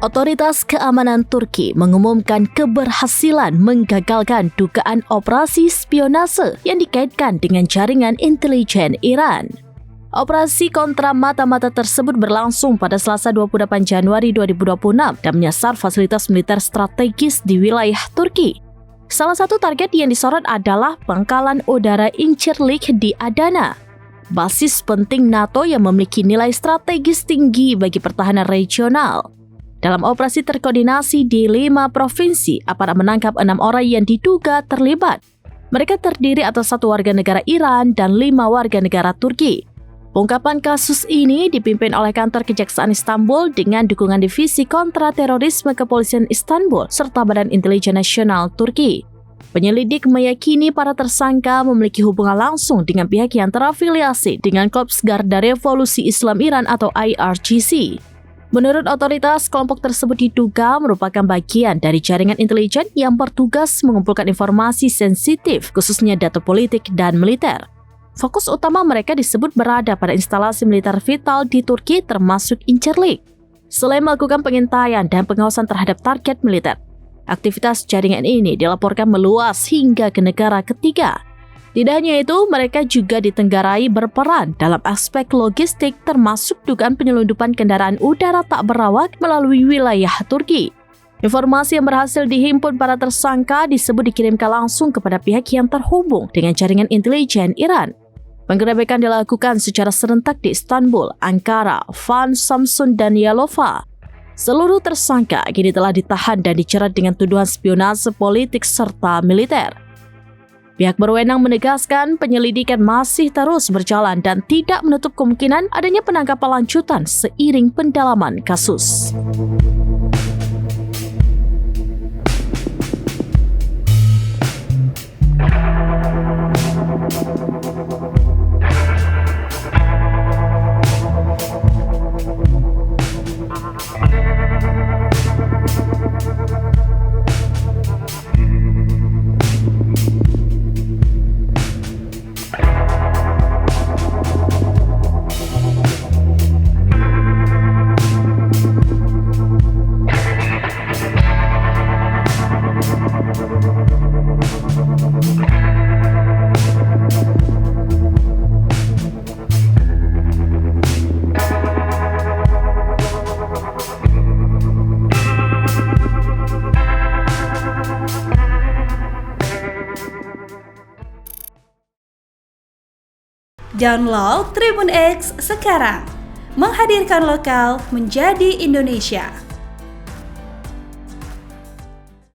Otoritas keamanan Turki mengumumkan keberhasilan menggagalkan dugaan operasi spionase yang dikaitkan dengan jaringan intelijen Iran. Operasi kontra mata-mata tersebut berlangsung pada Selasa 28 Januari 2026 dan menyasar fasilitas militer strategis di wilayah Turki. Salah satu target yang disorot adalah pangkalan udara Incirlik di Adana, basis penting NATO yang memiliki nilai strategis tinggi bagi pertahanan regional. Dalam operasi terkoordinasi di 5 provinsi, aparat menangkap 6 orang yang diduga terlibat. Mereka terdiri atas 1 warga negara Iran dan 5 warga negara Turki. Pengungkapan kasus ini dipimpin oleh kantor Kejaksaan Istanbul dengan dukungan Divisi Kontra Terorisme Kepolisian Istanbul serta Badan Intelijen Nasional Turki. Penyelidik meyakini para tersangka memiliki hubungan langsung dengan pihak yang terafiliasi dengan Korps Garda Revolusi Islam Iran atau IRGC. Menurut otoritas, kelompok tersebut diduga merupakan bagian dari jaringan intelijen yang bertugas mengumpulkan informasi sensitif, khususnya data politik dan militer. Fokus utama mereka disebut berada pada instalasi militer vital di Turki termasuk Incirlik. Selain melakukan pengintaian dan pengawasan terhadap target militer, aktivitas jaringan ini dilaporkan meluas hingga ke negara ketiga. Tidak hanya itu, mereka juga ditenggarai berperan dalam aspek logistik termasuk dugaan penyelundupan kendaraan udara tak berawak melalui wilayah Turki. Informasi yang berhasil dihimpun para tersangka disebut dikirimkan langsung kepada pihak yang terhubung dengan jaringan intelijen Iran. Penggerebekan dilakukan secara serentak di Istanbul, Ankara, Van, Samsun, dan Yalova. Seluruh tersangka kini telah ditahan dan dijerat dengan tuduhan spionase politik serta militer. Pihak berwenang menegaskan penyelidikan masih terus berjalan dan tidak menutup kemungkinan adanya penangkapan lanjutan seiring pendalaman kasus. Download Tribun X sekarang, menghadirkan lokal menjadi Indonesia.